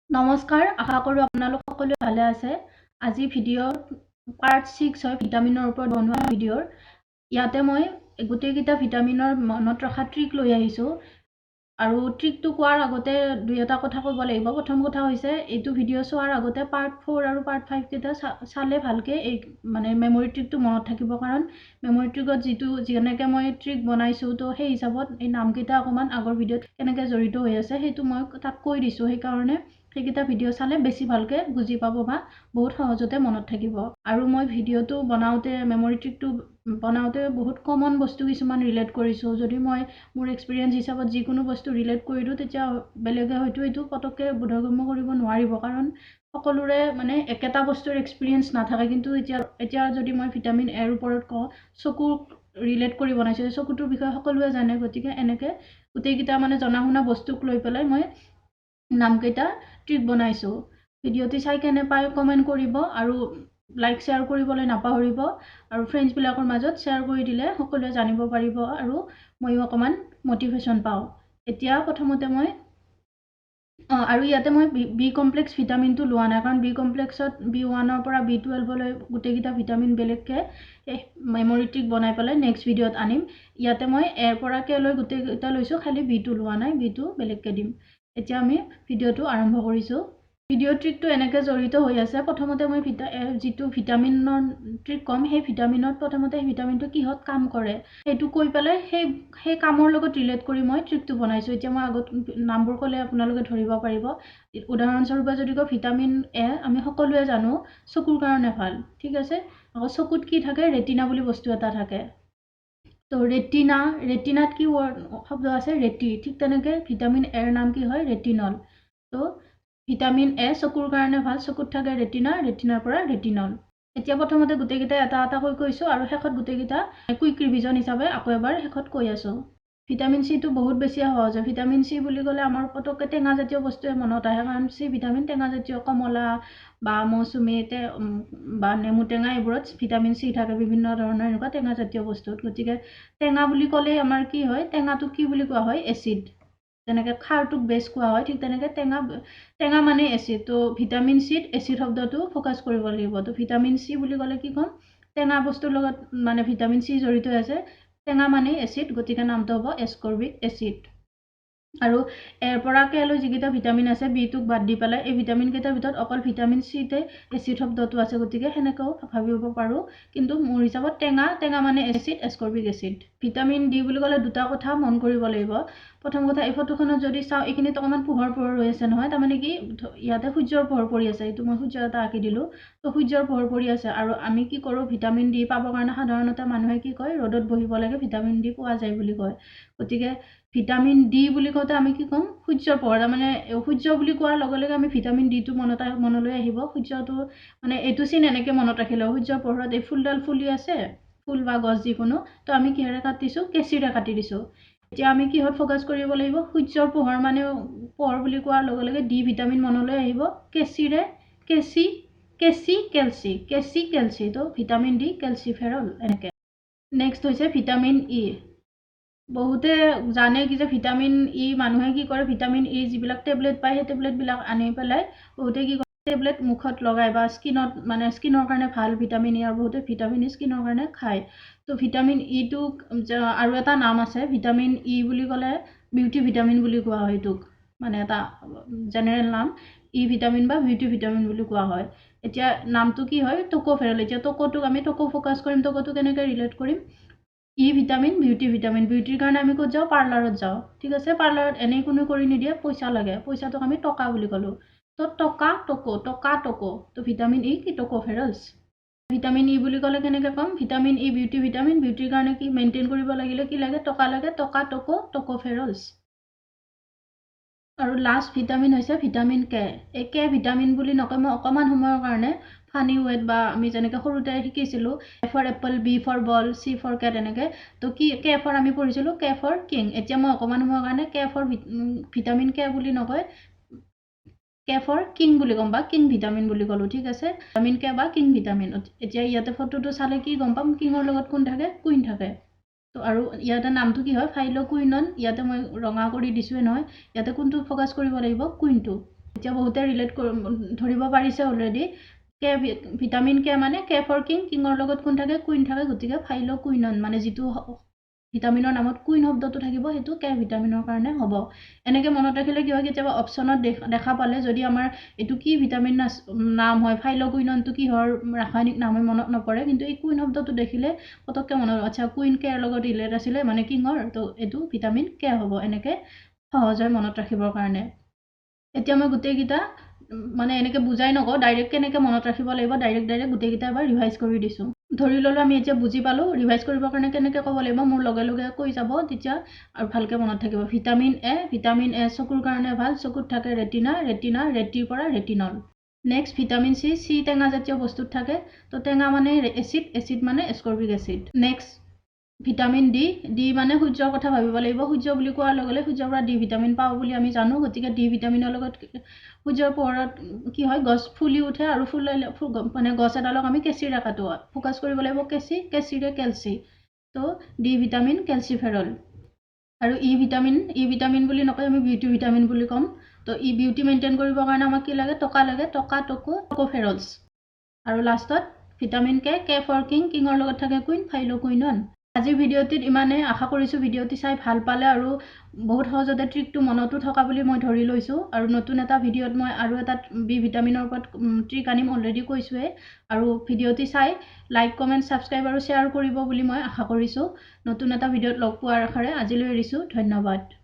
নমস্কাৰ, আশা কৰোঁ আপোনালোক সকলোৱে ভালে আছে। আজি ভিডিঅ'ৰ পাৰ্ট 6 হয় ভিটামিনৰ ওপৰত বনোৱা ভিডিঅ'ৰ। ইয়াতে মই গোটেইকেইটা ভিটামিনৰ মনত ৰখা ট্ৰিক লৈ আহিছোঁ। আৰু ট্ৰিকটো কোৱাৰ আগতে দুই এটা কথা ক'ব লাগিব। প্ৰথম কথা হৈছে এইটো ভিডিঅ' চোৱাৰ আগতে পাৰ্ট 4 আৰু পাৰ্ট 5 কেইটা চালে ভালকৈ এই মানে মেমৰি ট্ৰিকটো মনত থাকিব, কাৰণ মেমৰি ট্ৰিকত যেনেকৈ মই ট্ৰিক বনাইছোঁ তো সেই হিচাপত এই নামকেইটা অকণমান আগৰ ভিডিঅ'ত কেনেকৈ জড়িত হৈ আছে সেইটো মই তাত কৈ দিছোঁ। সেইকাৰণে সেইকেইটা ভিডিঅ' চালে বেছি ভালকৈ বুজি পাব বা বহুত সহজতে মনত থাকিব। আৰু মই ভিডিঅ'টো বনাওঁতে মেমৰি ট্ৰিকটো বনাওঁতে বহুত কমন বস্তু কিছুমান ৰিলেট কৰিছোঁ। যদি মই মোৰ এক্সপিৰিয়েঞ্চ হিচাপত যিকোনো বস্তু ৰিলেট কৰি দিওঁ তেতিয়া বেলেগে হয়তো এইটো পটককৈ বোধগম্য কৰিব নোৱাৰিব, কাৰণ সকলোৰে মানে একেটা বস্তুৰ এক্সপিৰিয়েঞ্চ নাথাকে। কিন্তু এতিয়া যদি মই ভিটামিন এৰ ওপৰত কওঁ, চকু ৰিলেট কৰি বনাইছোঁ, চকুটোৰ বিষয়ে সকলোৱে জানে, গতিকে এনেকৈ গোটেইকেইটা মানে জনা শুনা বস্তুক লৈ পেলাই মই নামকেইটা ট্ৰিক বনাইছোঁ। ভিডিঅ'টি চাই কেনে পাই কমেণ্ট কৰিব আৰু লাইক শ্বেয়াৰ কৰিবলৈ নাপাহৰিব। আৰু ফ্ৰেণ্ডছবিলাকৰ মাজত শ্বেয়াৰ কৰি দিলে সকলোৱে জানিব পাৰিব আৰু ময়ো অকণমান মটিভেশ্যন পাওঁ। এতিয়া প্ৰথমতে মই আৰু ইয়াতে মই বি কমপ্লেক্স ভিটামিনটো লোৱা নাই, কাৰণ বি কমপ্লেক্সত B1 পৰা B12লৈ গোটেইকেইটা ভিটামিন বেলেগকৈ মেমৰি ট্ৰিক বনাই পেলাই নেক্সট ভিডিঅ'ত আনিম। ইয়াতে মই এৰ পৰা কেলৈ গোটেইকেইটা লৈছোঁ, খালি B2 লোৱা নাই, B2 বেলেগকৈ দিম। এতিয়া আমি ভিডিঅ'টো আৰম্ভ কৰিছোঁ। ভিডিঅ' ট্ৰিকটো এনেকৈ জড়িত হৈ আছে। প্ৰথমতে মই যিটো ভিটামিনৰ ট্ৰিক ক'ম, সেই ভিটামিনত প্ৰথমতে সেই ভিটামিনটো কিহত কাম কৰে সেইটো কৈ পেলাই সেই কামৰ লগত ৰিলেট কৰি মই ট্ৰিকটো বনাইছোঁ। এতিয়া মই আগত নামবোৰ ক'লে আপোনালোকে ধৰিব পাৰিব। উদাহৰণস্বৰূপে যদি কওঁ ভিটামিন এ, আমি সকলোৱে জানো চকুৰ কাৰণে ভাল, ঠিক আছে। আকৌ চকুত কি থাকে, ৰেটিনা বুলি বস্তু এটা থাকে। তো ৰেটিনাত কি শব্দ আছে, ৰেটি, ঠিক তেনেকৈ ভিটামিন এৰ নাম কি হয়, ৰেটিনল। তো ভিটামিন এ চকুৰ কাৰণে ভাল, চকুত থাকে ৰেটিনাৰ পৰা ৰেটিনল। এতিয়া প্ৰথমতে গোটেইকেইটা এটা এটাকৈ কৈছোঁ আৰু শেষত গোটেইকেইটা কুইক ৰিভিজন হিচাপে আকৌ এবাৰ শেষত কৈ আছোঁ। ভিটামিন চিটো বহুত বেছি সহজ হয়। ভিটামিন চি বুলি ক'লে আমাৰ পটককৈ টেঙাজাতীয় বস্তুৱে মনত আহে, কাৰণ চি ভিটামিন টেঙাজাতীয়, কমলা বা মৌচুমী বা নেমু টেঙা এইবোৰত ভিটামিন চি থাকে, বিভিন্ন ধৰণৰ এনেকুৱা টেঙাজাতীয় বস্তুত। গতিকে টেঙা বুলি ক'লেই আমাৰ কি হয়, টেঙাটোক কি বুলি কোৱা হয়, এচিড। যেনেকৈ খাৰটোক বেছ কোৱা হয়, ঠিক তেনেকৈ টেঙা মানে এচিড। তো ভিটামিন চিত এচিড শব্দটো ফ'কাছ কৰিব লাগিব। তো ভিটামিন চি বুলি ক'লে কি ক'ম, টেঙা বস্তুৰ লগত মানে ভিটামিন চি জড়িত আছে। টেঙা মানে এচিড, গতিকে নামটো হ'ব এস্কৰ্বিক এচিড। আৰু এৰ পৰা কেলৈ যিকেইটা ভিটামিন আছে, বিটোক বাদ দি পেলাই এই ভিটামিনকেইটাৰ ভিতৰত অকল ভিটামিন চিতে এচিড শব্দটো আছে, গতিকে সেনেকৈও ভাবিব পাৰোঁ। কিন্তু মোৰ হিচাপত টেঙা মানে acid, ascorbic acid. Vitamin D বুলি ক'লে দুটা কথা মন কৰিব লাগিব। প্ৰথম কথা, এই ফটোখনত যদি চাওঁ, এইখিনিত অকণমান পোহৰ হৈ আছে নহয়, তাৰমানে কি ইয়াতে সূৰ্যৰ পোহৰ পৰি আছে। এইটো মই সূৰ্য এটা আঁকি দিলোঁ, তো সূৰ্যৰ পোহৰ পৰি আছে। আৰু আমি কি কৰোঁ, ভিটামিন ডি পাবৰ কাৰণে সাধাৰণতে মানুহে কি কয়, ৰ'দত বহিব লাগে, ভিটামিন ডি পোৱা যায় বুলি কয়। গতিকে ভিটামিন ডি বুলি কওঁতে আমি কি ক'ম, সূৰ্যৰ পোহৰ। তাৰমানে সূৰ্য বুলি কোৱাৰ লগে লগে আমি ভিটামিন ডিটো মনলৈ আহিব। সূৰ্যটো মানে এইটো চিন এনেকৈ মনত ৰাখিলে, সূৰ্যৰ পোহৰত এই ফুলডাল ফুলি আছে, ফুল বা গছ যিকোনো, তো আমি কিহেৰে কাটিছোঁ, কেঁচিৰে কাটি দিছোঁ। এতিয়া আমি কিহত ফ'কাছ কৰিব লাগিব, সূৰ্যৰ পোহৰ মানে পোহৰ বুলি কোৱাৰ লগে লগে ডি ভিটামিন মনলৈ আহিব, কেঁচি, তো ভিটামিন ডি কেলচিফেৰল এনেকৈ। নেক্সট হৈছে ভিটামিন ই। বহুতে জানে কি যে ভিটামিন ই, মানুহে কি কৰে, ভিটামিন ই যিবিলাক টেবলেট পায়, সেই টেবলেটবিলাক আনি পেলাই বহুতে কি কৰে, টেবলেট মুখত লগায় বা স্কিনত, মানে স্কিনৰ কাৰণে ভাল ভিটামিন ই, আৰু বহুতে ভিটামিন ই স্কিনৰ কাৰণে খায়। তো ভিটামিন ইটোক আৰু এটা নাম আছে, ভিটামিন ই বুলি ক'লে বিউটি ভিটামিন বুলি কোৱা হয়। এইটোক মানে এটা জেনেৰেল নাম, ই ভিটামিন বা বিউটি ভিটামিন বুলি কোৱা হয়। এতিয়া নামটো কি হয়, টকোফেৰল। এতিয়া টকোটোক আমি ফ'কাছ কৰিম, টকোটো কেনেকৈ ৰিলেট কৰিম, ই ভিটামিন, বিউটি ভিটামিন। বিউটিৰ কাৰণে আমি ক'ত যাওঁ, পাৰ্লাৰত যাওঁ, ঠিক আছে। পাৰ্লাৰত এনেই কোনো কৰি নিদিয়ে, পইচা লাগে, পইচাটোক আমি টকা বুলি ক'লোঁ। তো টকা, তো ভিটামিন ই কি, টকোফেৰলছ। ভিটামিন ই বুলি ক'লে কেনেকৈ ক'ম, ভিটামিন ই বিউটি ভিটামিন। বিউটিৰ কাৰণে কি মেইনটেইন কৰিব লাগিলে কি লাগে, টকা লাগে, টকোফেৰলছ। আৰু লাষ্ট ভিটামিন হৈছে ভিটামিন কে। এই কে ভিটামিন বুলি নকয়, মই অকণমান সময়ৰ কাৰণে ফানি ৱেট বা আমি যেনেকৈ সৰুতে শিকিছিলোঁ, A for apple, B for ball, C for cat, এনেকৈ। তো কে ফৰ আমি পঢ়িছিলোঁ, কে ফৰ কিং। এতিয়া মই অকণমান সময়ৰ কাৰণে কে ফৰ ভিটামিন কে বুলি নকয়, কে ফৰ কিং বুলি ক'ম বা কিং ভিটামিন বুলি ক'লোঁ, ঠিক আছে। ভিটামিন কে বা কিং ভিটামিন। এতিয়া ইয়াতে ফটোটো চালে কি গম পাম, কিঙৰ লগত কোন থাকে, কুইন থাকে। তো আৰু ইয়াতে নামটো কি হয়, ফাইলোকুইনন। ইয়াতে মই ৰঙা কৰি দিছোঁৱে নহয়, ইয়াতে কোনটো ফ'কাছ কৰিব লাগিব, কুইনটো। এতিয়া বহুতে ৰিলেট ধৰিব পাৰিছে অলৰেডি কে ভিটামিন কে মানে কে ফৰ কিং কিঙৰ লগত কোন থাকে কুইন থাকে গতিকে ফাইল'কুইনন মানে যিটো ভিটামিনৰ নামত কুইন শব্দটো থাকিব সেইটো কে ভিটামিনৰ কাৰণে হ'ব এনেকৈ মনত ৰাখিলে কি হয় কেতিয়াবা অপশ্যনত দেখা পালে যদি আমাৰ এইটো কি ভিটামিন নাম হয় ফাইল'কুইননটো কিহৰ ৰাসায়নিক নাম হয় মনত নপৰে কিন্তু এই কুইন শব্দটো দেখিলে পতককৈ মনত আচ্ছা কুইন কেৰ লগত ৰিলেট আছিলে মানে কিঙৰ তো এইটো ভিটামিন কে হ'ব এনেকৈ সহজ হয় মনত ৰাখিবৰ কাৰণে এতিয়া মই গোটেইকেইটা মানে এনেকৈ বুজাই নকওঁ ডাইৰেক্ট কেনেকৈ মনত ৰাখিব লাগিব ডাইৰেক্ট গোটেইকেইটা এবাৰ ৰিভাইজ কৰি দিছোঁ ধৰি ল'লোঁ আমি এতিয়া বুজি পালোঁ ৰিভাইজ কৰিবৰ কাৰণে কেনেকৈ ক'ব লাগিব মোৰ লগে লগে কৈ যাব তেতিয়া আৰু ভালকৈ মনত থাকিব ভিটামিন এ চকুৰ কাৰণে ভাল চকুত থাকে ৰেটিনা ৰেটিৰ পৰা ৰেটিনল নেক্সট ভিটামিন চি টেঙা জাতীয় বস্তুত থাকে তো টেঙা মানে এচিড মানে ascorbic acid next vitamin D মানে সূৰ্যৰ কথা ভাবিব লাগিব সূৰ্য বুলি কোৱাৰ লগে লগে সূৰ্যৰ পৰা ডি ভিটামিন পাওঁ বুলি আমি জানো গতিকে ডি ভিটামিনৰ লগত সূৰ্যৰ পোহৰত কি হয় গছ ফুলি উঠে আৰু মানে গছ এডালক আমি কেঁচিৰে কাটো ফ'কাছ কৰিব লাগিব কেঁচিৰে কেলচি তো ডি ভিটামিন কেলচিফেৰল আৰু ই ভিটামিন বুলি নকয় আমি বিউটি ভিটামিন বুলি ক'ম তো ই বিউটি মেইনটেইন কৰিবৰ কাৰণে আমাক কি লাগে টকাফেৰলছ আৰু লাষ্টত ভিটামিন কে ফৰ কিঙৰ লগত থাকে কুইন ফাইল'কুইনন আজিৰ ভিডিঅ'টিত ইমানে আশা কৰিছোঁ ভিডিঅ'টি চাই ভাল পালে আৰু বহুত সহজতে ট্ৰিকটো মনতো থকা বুলি মই ধৰি লৈছোঁ আৰু নতুন এটা ভিডিঅ'ত মই আৰু এটা বি ভিটামিনৰ ওপৰত ট্ৰিক আনিম অলৰেডি কৈছোঁৱেই আৰু ভিডিঅ'টি চাই লাইক কমেণ্ট ছাবস্ক্ৰাইব আৰু শ্বেয়াৰ কৰিব বুলি মই আশা কৰিছোঁ নতুন এটা ভিডিঅ'ত লগ পোৱাৰ আশাৰে আজিলৈ এৰিছোঁ ধন্যবাদ